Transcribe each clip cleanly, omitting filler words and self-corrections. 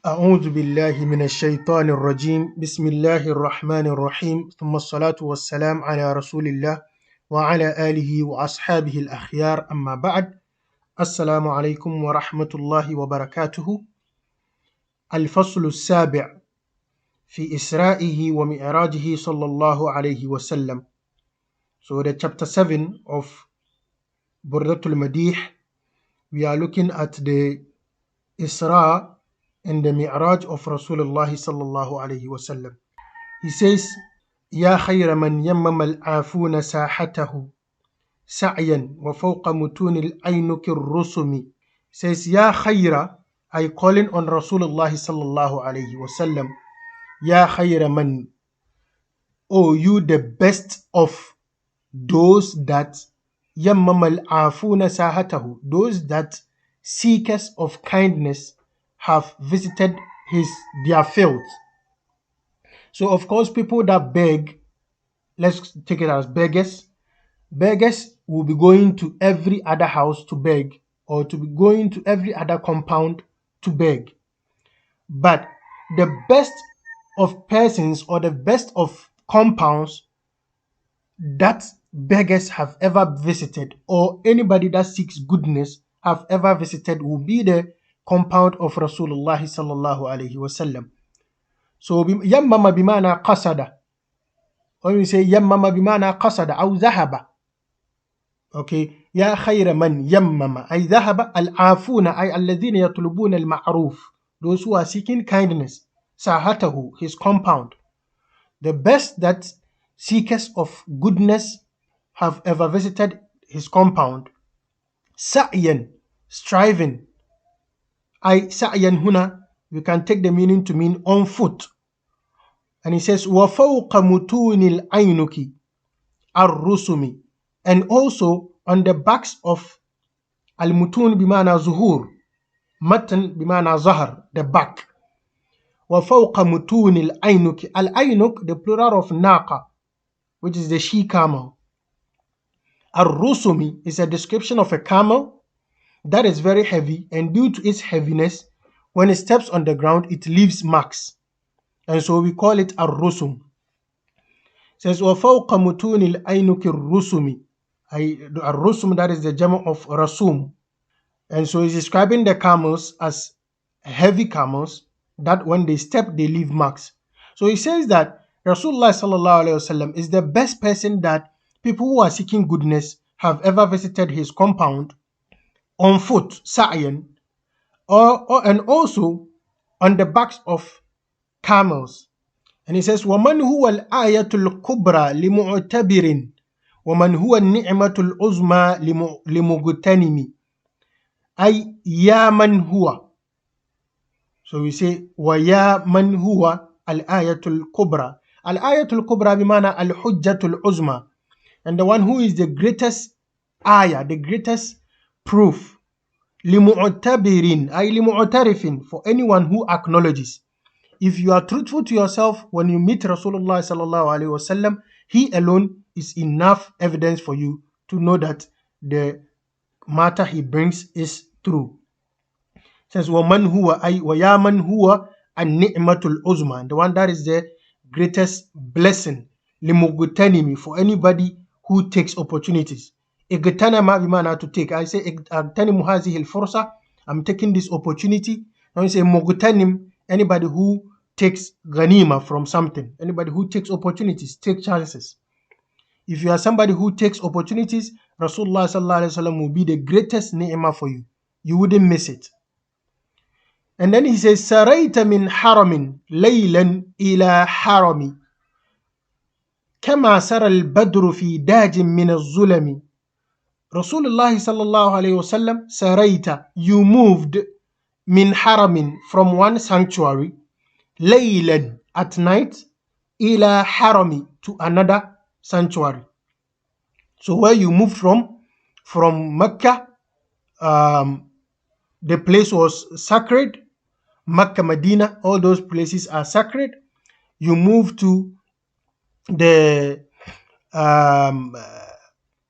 أعوذ بالله من الشيطان الرجيم بسم الله الرحمن الرحيم ثم الصلاة والسلام على رسول الله وعلى آله وأصحابه الأخيار أما بعد السلام عليكم ورحمة الله وبركاته. الفصل السابع في إسرائه ومعراجه صلى الله عليه وسلم. So the chapter 7 of Burdatul Madih, we are looking at the Isra and the Mi'raj of Rasulullah sallallahu alayhi wa sallam. He says, يا خير من يمم العافون ساحته سعيا وفوق متون العينك الرسم. He says, يا خير, I calling on Rasulullah sallallahu alayhi wa sallam. يا خير من, oh you the best of those that يمم العافون ساحته, those that seekers of kindness have visited their fields. So of course, people that beg, let's take it as beggars. Beggars will be going to every other house to beg, or to be going to every other compound to beg. But the best of persons, or the best of compounds that beggars have ever visited, or anybody that seeks goodness have ever visited, will be the compound of Rasulullah sallallahu alaihi wasallam. So yammama bimana qasada. When we say yammama bimana qasada aw dhahaba. Okay, ya khayra man yammama ay dhahaba al-afuna ay alladhina yatlubuna al-ma'ruf, those who are seeking kindness, sahatahu, his compound. The best that seekers of goodness have ever visited his compound. Sa'yan, striving. Ay sa'yan huna, we can take the meaning to mean on foot. And he says, وَفَوْقَ مُتُونِ الْعَيْنُكِ الرُّسُمِ, and also on the backs of al-mutun bimana zuhur, matan bimana zahar, the back. وَفَوْقَ مُتُونِ الْعَيْنُكِ, al-aynuk, the plural of naqa, which is the she camel. Ar-rusumi is a description of a camel that is very heavy, and due to its heaviness, when it steps on the ground, it leaves marks. And so we call it ar-rusum. It says, وَفَوْقَ مُتُونِ الْعَيْنُكِ الرُّسُمِ. Ar-rusum, that is the jama of rasum. And so he's describing the camels as heavy camels that when they step, they leave marks. So he says that Rasulullah sallallahu alayhi wasallam is the best person that people who are seeking goodness have ever visited his compound on foot, sa'yan, and also on the backs of camels. And he says, وَمَنْ هُوَ الْآيَةُ الْكُبْرَى لِمُعْتَبِرٍ وَمَنْ هُوَ النِّعْمَةُ الْعُظْمَى لِمُغْتَنِمِ. أي يا من هو. So we say, وَيَا مَنْ هُوَ الْآيَةُ الْكُبْرَى. الْآيَةُ الْكُبْرَى بمعنى الْحُجَّةُ الْعُظْمَى. And the one who is the greatest ayah, the greatest proof. لِمُعْتَبِرٍ أي لِمُعْتَرِفٍ, for anyone who acknowledges. If you are truthful to yourself when you meet Rasulullah sallallahu alaihi wasallam, he alone is enough evidence for you to know that the matter he brings is true. It says, وَمَنْ هُوَ أي وَيَا مَنْ هُوَ النِّعْمَةُ الْعُظْمَى, the one that is the greatest blessing. لِمُغْتَنِمِ, for anybody who takes opportunities. اغتنم بمعنى to take. I say اغتنم هذه الفرصة, I'm taking this opportunity. Now you say مغتنم, anybody who takes ghanima from something, anybody who takes opportunities, take chances. If you are somebody who takes opportunities, Rasulullah sallallahu alaihi wasallam will be the greatest ni'mah for you. You wouldn't miss it. And then he says, سَرَيْتَ مِنْ حَرَمٍ لَيْلًا إِلَى حَرَمِ كَمَا سَرَى الْبَدْرُ فِي دَاجٍ مِنَ الظُّلَمِ. Rasulullah sallallahu alaihi wasallam, سَرَيْتَ, you moved, min haramin, from one sanctuary, laylan, at night, ila harami, to another sanctuary. So where you moved from Mecca, the place was sacred. Mecca, Medina, all those places are sacred. You move to the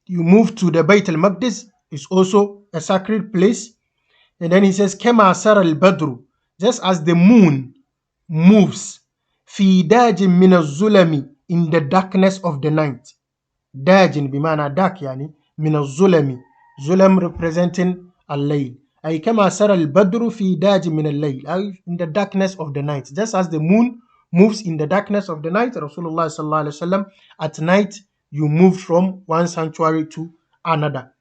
Bayt al-Maqdis, is also a sacred place. And then he says, Kema Sar al-Badru, just as the moon moves في داج من الظلم in the darkness of the night. داج بمعنى dark يعني من الظلم ظلم representing الليل أي كما سرى البدر في داج من الليل أي in the darkness of the night. Just as the moon moves in the darkness of the night, Rasulullah sallallahu alaihi wasallam, at night you move from one sanctuary to another.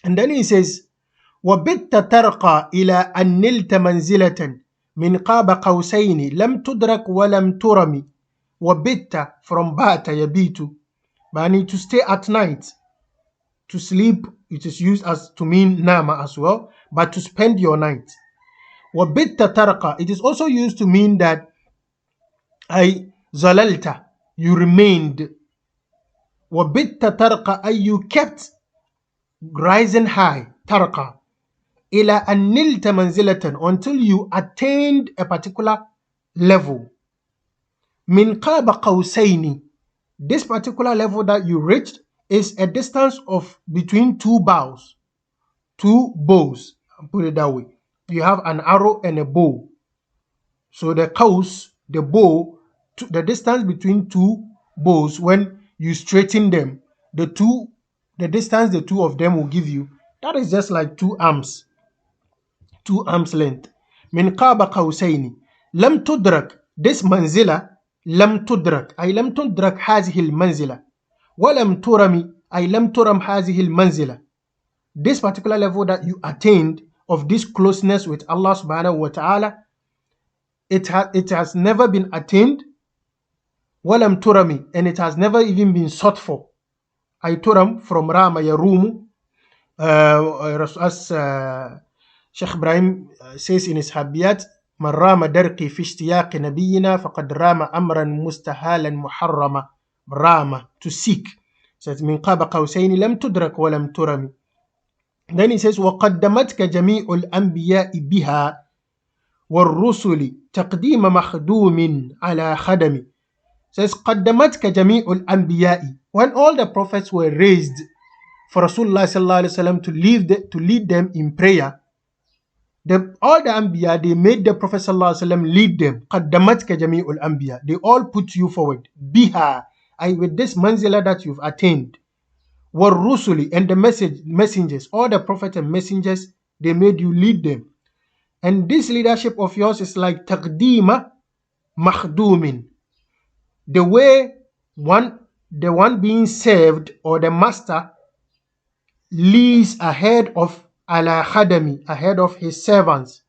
And then he says وبت ترقى إلى أن نلت منزلة من قاب قوسين لم تدرك ولم ترم. وبت from bata yabitu, meaning to stay at night, to sleep. It is used as to mean nama as well, but to spend your night. وبت ترقى, it is also used to mean that أي زللت, you remained. وبت ترقى أي you kept rising high, ترقى. إلى أن نلت منزلة, until you attained a particular level. من قاب قوسين, this particular level that you reached is a distance of between two bows. Two bows, put it that way. You have an arrow and a bow. So the qaus, the bow, the distance between two bows, when you straighten them, the distance the two of them will give you, that is just like 2 arms. 2 arms length. من قاب قوسين لم تدرك, this منزلة لم تدرك أي لم تدرك هذه المنزلة, ولم ترم أي لم ترم هذه المنزلة. This particular level that you attained of this closeness with Allah subhanahu wa ta'ala, it has never been attained. ولم ترم, and it has never even been sought for. أي ترم from rama yarumu, as Sheikh Ibrahim says in his Habiyat, من رام درقي في اشتياق نبينا فقد رام أمرا مستحالا محرما. رام, to seek. Says من قاب قوسين لم تدرك ولم ترم. Then he says وقدمتك جميع الأنبياء بها والرسل تقديم مخدوم على خدم. Says قدمتك جميع الأنبياء, when all the prophets were raised for Rasulullah sallallahu alaihi wasallam to lead them in prayer, all the Anbiya, they made the Prophet sallallahu alaihi wasallam lead them. قدمتك جميع الأنبياء, they all put you forward. Biha, with this manzila that you've attained. والرسل, and the messengers, all the prophets and messengers, they made you lead them. And this leadership of yours is like taqdima makhdumin, the way the one being served or the master leads ahead of ala khadami, ahead of his servants.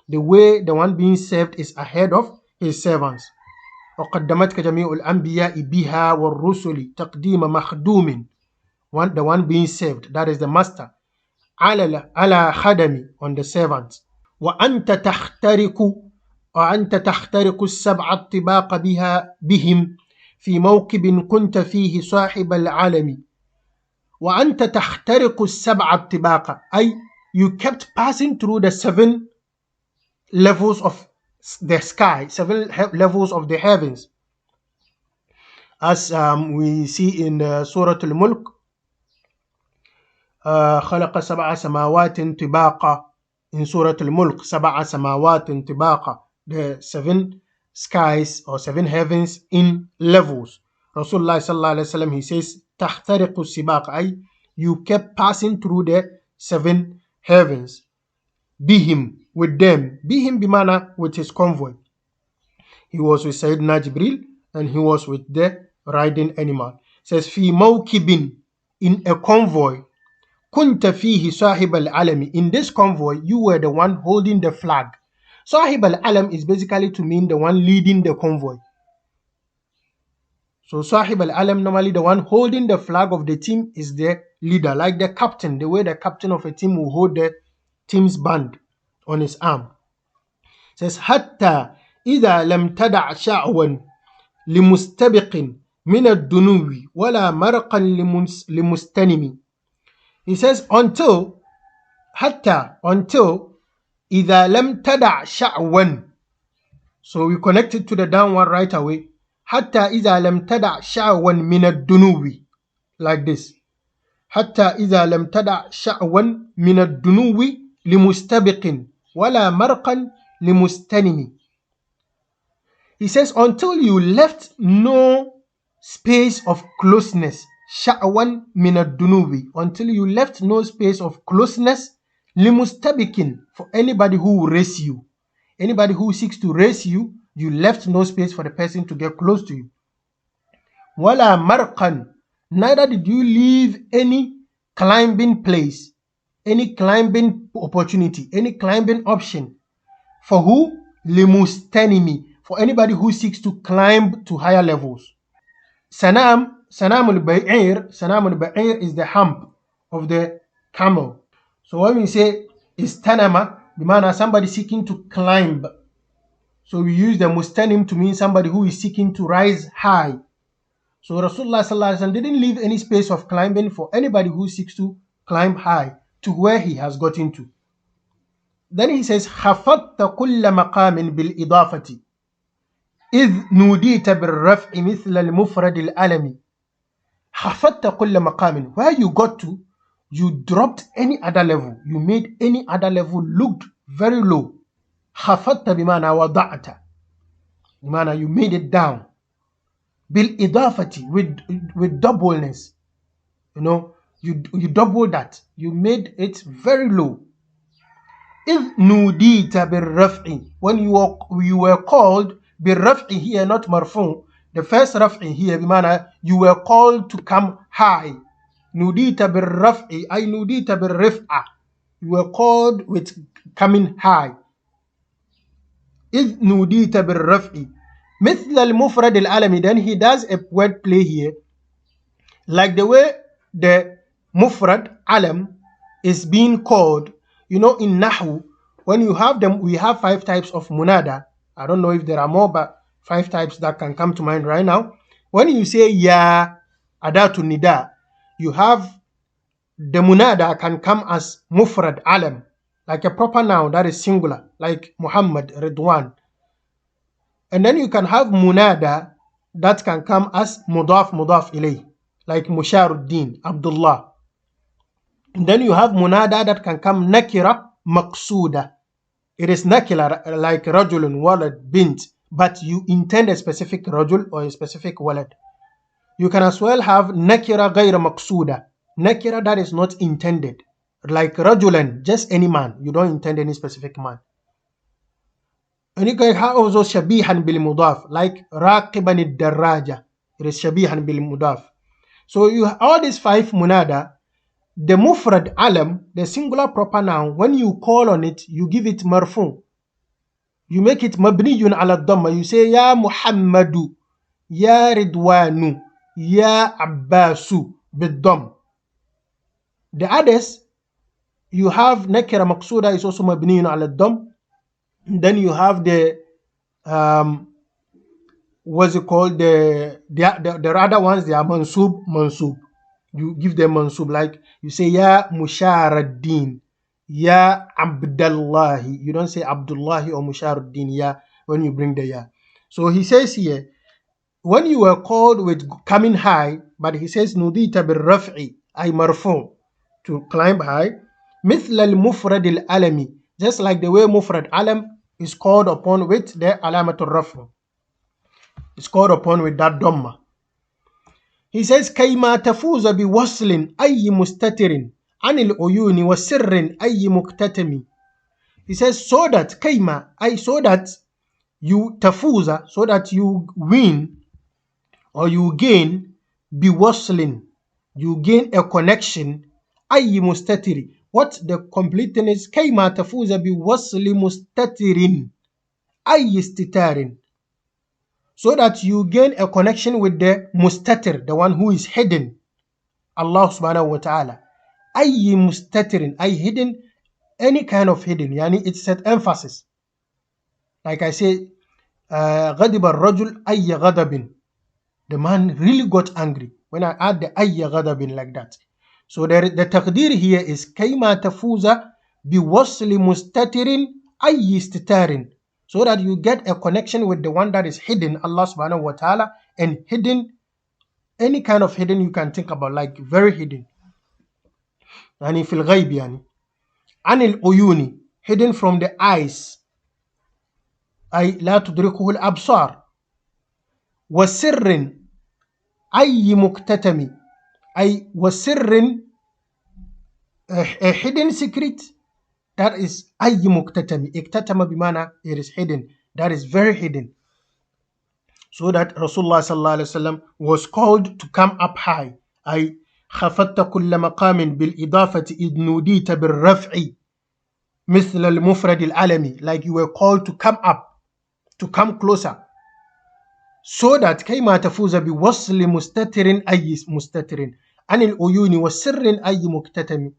The way the one being served is ahead of his servants. وقدمتك جميع الأنبياء بها والرسل تقديم مخدوم, the one being served, that is the master, على خدمي, on the servants. وأنت تخترق السبع الطباق بهم في موكب كنت فيه صاحب العالم. وأنت تخترق السبع الطباق, أي you kept passing through the 7 levels of the sky, 7 levels of the heavens, as we see in Surah al-Mulk, خلق 7 سماوات طباقا. In Surah al-Mulk, 7 سماوات طباقا, the 7 skies or 7 heavens in levels. Rasulullah sallallahu alaihi wasallam, he says تخترق السباق, أي you kept passing through the 7 heavens. Bihim, with them. Bihim bimana, with his convoy. He was with Sayyidina Jibril and he was with the riding animal. It says fi mawkibin, in a convoy. Kunta fihi sahib al-alami, in this convoy you were the one holding the flag. Sahib al-alam is basically to mean the one leading the convoy. So Sahib al-Alam, normally the one holding the flag of the team is the leader, like the captain, the way the captain of a team will hold the team's band on his arm. It says حتى إذا لم تدع شعوا لمستبق من الدنو ولا مرقا لمستنم. He says until إذا لم تدع شعوا. So we connect it to the downward right away. حتى إذا لم تدع شعوا من الدنو, like this. حتى إذا لم تدع شعوا من الدنو لمستبق ولا مرقا لمستنم. He says, until you left no space of closeness, sha'wan min ad-dunubi, until you left no space of closeness, limustabikin, for anybody who will race you. Anybody who seeks to race you, you left no space for the person to get close to you. Wala marqan, neither did you leave any climbing place, any climbing opportunity, any climbing option. For who? Limustanimi, for anybody who seeks to climb to higher levels. Sanam al-Ba'ir is the hump of the camel. So when we say istanama, the man is somebody seeking to climb. So we use the mustanim to mean somebody who is seeking to rise high. So Rasulullah sallallahu alaihi wasallam didn't leave any space of climbing for anybody who seeks to climb high to where he has gotten to. Then he says, خَفَضْتَ كُلَّ مَقَامٍ بِالْإِضَافَةِ إِذْ نُودِيتَ بِالرَّفْعِ مِثْلَ الْمُفْرَدِ الْأَلَمِ. خَفَضْتَ كُلَّ مَقَامٍ, where you got to, you dropped any other level. You made any other level looked very low. خَفَضْتَ بِمَعنَى وَضَعْتَ, بِمَعنى you made it down. بِالْإِضَافَةِ, with doubleness. You know, you double that. You made it very low. إِذْ نُودِيتَ بِالرَّفْعِ, when you were called, بِالرَّفْعِ here, not marfu. The first raf'i here, bimana, you were called to come high. نُودِيتَ بِالرَّفْعِ, أي نُودِيتَ بِالرِّفْعَ, you were called with coming high. إِذْ نُودِيتَ بِالرَّفْعِ مِثْلَ الْمُفْرَدِ الْعَلَمِ, then he does a word play here, like the way the mufrad alam is being called. You know, in Nahu, when you have them, we have 5 types of munada. I don't know if there are more, but 5 types that can come to mind right now. When you say ya adatu nida, you have the munada can come as mufrad alam, like a proper noun that is singular, like Muhammad, Ridwan. And then you can have munada that can come as mudaf ilay, like Musharuddin, Abdullah. And then you have munada that can come nakira maqsuda. It is nakira like rajulun, walad, bint, but you intend a specific rajul or a specific walad. You can as well have nakira ghayra maqsuda, nakira that is not intended, like rajulan, just any man. You don't intend any specific man. And you can have also shabihan bil mudaf, like raqiban ad-darraja. It is shabihan bil mudaf. So you all these 5 munada. The mufrad alam, the singular proper noun, when you call on it, you give it marfu. You make it mabniyun ala dhamma. You say ya Muhammadu, ya Ridwanu, ya Abbasu bid-dhamm. The others, you have nakira maqsuda is also mabniyun ala dhamm. Then you have the what's it called, the other ones, they are mansub. You give them mansub, like you say ya Musharuddin, ya Abdullahi. You don't say Abdullahi or Musharuddin ya when you bring the ya. So he says here, when you were called with coming high, but he says nudita bil raf'i, ay marfu, to climb high, مثل المفرد العلمي, just like the way mufrad alam is called upon with the alamatul rafu, it's called upon with that dhamma. He says كيما تفوز بوصل أي مستتر عن العيون وسر أي مكتتم. He says so that كيما, so that you تفوز, so that you win or you gain بوصل, you gain a connection أي مستتر. What the complete thing is, كيما تفوز بوصل مستتر أي استتار, so that you gain a connection with the mustatir, the one who is hidden, Allah subhanahu wa ta'ala. Ayy mustatirin, ay hidden, any kind of hidden, yani it's an emphasis. Like I say, غَضِبَ الرَّجُلْ أَيَّ غَضَبٍ, the man really got angry. When I add the أَيَّ غَضَبٍ like that. So the taqdir here is كَيْمَا تَفُوزَ بِوَصْلِ مُسْتَتِرٍ أَيِّ اسْتِتَارٍ, so that you get a connection with the one that is hidden, Allah subhanahu wa ta'ala, and hidden, any kind of hidden you can think about, like very hidden. Yani fil ghayb, yani. Anil uyuni, hidden from the eyes. أي لا تدركه الأبصار. وسر أي مكتتم أي وسر a hidden secret, that is أي مكتتم. اكتتم بمعنى it is hidden, that is very hidden. So that Rasulullah sallallahu alaihi wasallam was called to come up high. أي خفضت كل مقام بالإضافة إذ نوديت بالرفع مثل المفرد العالمي, like you were called to come up, to come closer, so that كيما تفوز بوصل مستتر أي مستتر عن العيون وسر أي مكتتم,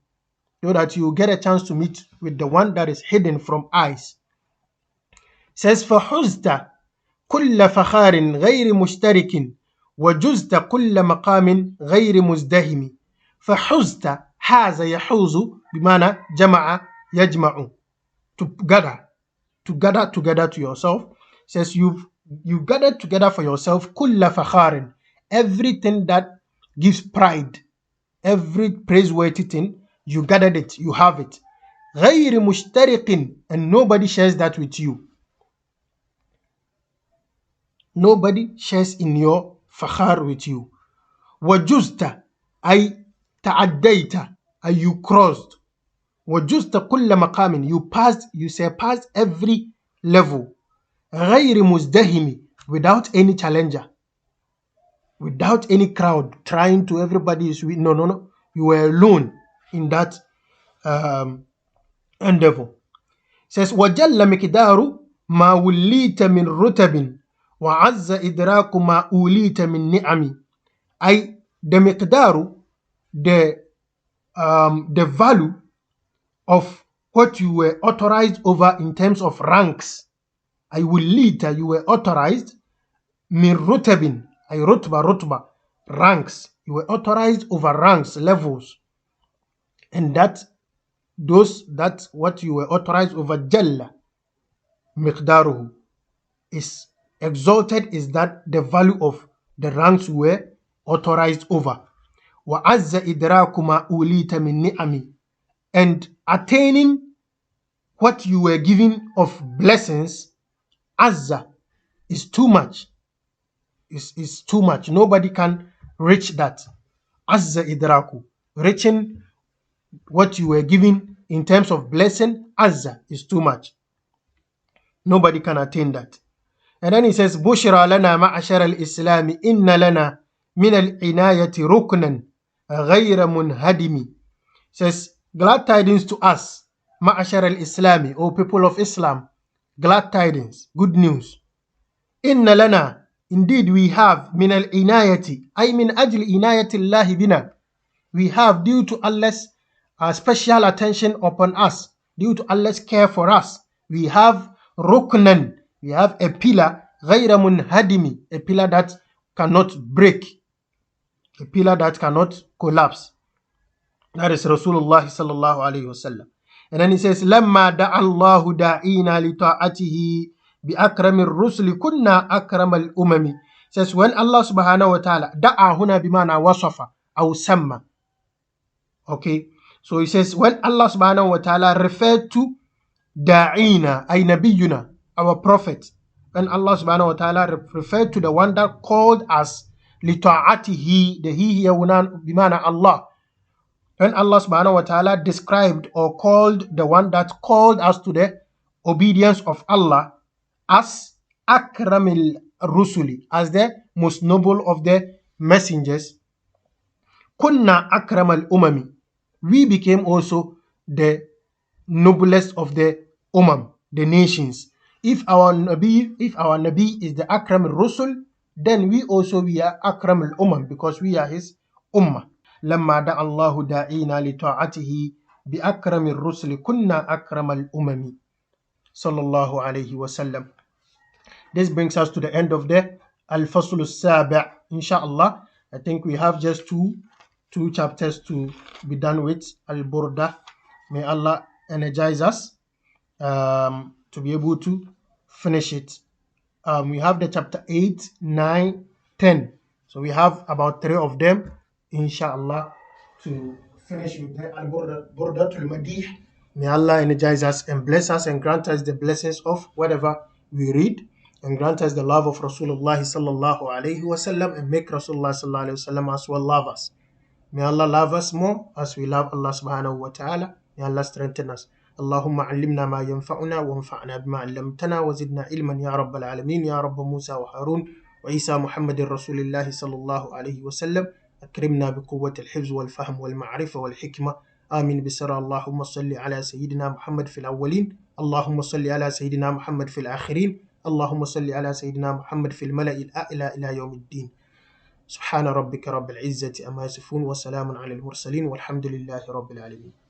so that you get a chance to meet with the one that is hidden from eyes. Says فحزت كل فخار غير مشترك وجزت كل مقام غير مزدهم. فحزت حاز يحوز بمعنى جمع يجمع, to gather together to yourself. Says you gathered together for yourself كل فخار, everything that gives pride, every praiseworthy thing, you gathered it, you have it. غير مشترك, and nobody shares that with you. Nobody shares in your fakhar with you. وجزت أي تعديت, أي you crossed. وجزت كل مقام, you passed, you surpassed every level. غير مزدهم, without any challenger, without any crowd trying to, everybody is with, no, you were alone in that endeavor. Says وجل مقدار ما وليت من رتب وعز إدراك ما أوليت من نعم. أي the مقدار, the value of what you were authorized over in terms of ranks. أي وليت, you were authorized, من رتب أي رتبة ranks, you were authorized over ranks, levels, and that what you were authorized over jalla مقداره is exalted, is that the value of the ranks you were authorized over. وعز إدراك ما أوليت من نعم, and attaining what you were given of blessings, azza, is too much, is too much. Nobody can reach that. Azza idraku, reaching what you were given in terms of blessing, azza, is too much. Nobody can attain that. And then he says, Bushra lana ma'ashar al-Islami inna lana min al-inayati ruknan ghayra munhadimi. Says, glad tidings to us, ma'ashar al-Islami, O people of Islam, glad tidings, good news. Inna lana, indeed we have, min al-inayati, ay min ajli inayati Allahi bina, we have, due to Allah's special attention upon us, due to Allah's care for us, we have ruknan, we have a pillar, ghayra munhadimi, a pillar that cannot break, a pillar that cannot collapse. That is Rasulullah sallallahu alayhi wasallam. And then he says, لما دعا الله داعينا لطاعته بأكرم الرسل كنا أكرم الأمم. Says, when Allah subhanahu wa ta'ala, da'a huna bimana wasafa aw samma. Okay, so he says, when Allah subhanahu wa ta'ala referred to da'ina, ay nabiyuna, our prophet, when Allah subhanahu wa ta'ala referred to the one that called us لطاعته, the he here bimana Allah. When Allah subhanahu wa ta'ala described or called the one that called us to the obedience of Allah as akramil rusuli, as the most noble of the messengers, kunna akramal umami, we became also the noblest of the umam, the nations. If our Nabi is the akramil rusul, then we are akramil umam, because we are his ummah. لما دعا الله داعينا لطاعته بأكرم الرسل كنا أكرم الأمم صلى الله عليه وسلم. This brings us to the end of the Al-Fasl al-Sabi'. Inshallah, I think we have just two chapters to be done with al-Burdah. May Allah energize us to be able to finish it. We have the chapter 8, 9, 10. So we have about 3 of them, inshallah, to finish with the al-Burdah to al-Madih. May Allah energize us and bless us and grant us the blessings of whatever we read, and grant us the love of Rasulullah sallallahu alayhi wasallam, and make Rasulullah sallallahu alayhi wasallam as well love us. May Allah love us more as we love Allah subhanahu wa ta'ala. May Allah strengthen us. اللهم علمنا ما ينفعنا وانفعنا بما علمتنا وزدنا علما يا رب العالمين يا رب موسى وهارون وعيسى محمد رسول الله صلى الله عليه وسلم. أكرمنا بقوة الحفظ والفهم والمعرفة والحكمة. آمين بسر اللهم صل على سيدنا محمد في الأولين، اللهم صل على سيدنا محمد في الآخرين، اللهم صل على سيدنا محمد في الملأ الأعلى إلى يوم الدين. سبحان ربك رب العزة أما يصفون وسلام على المرسلين والحمد لله رب العالمين.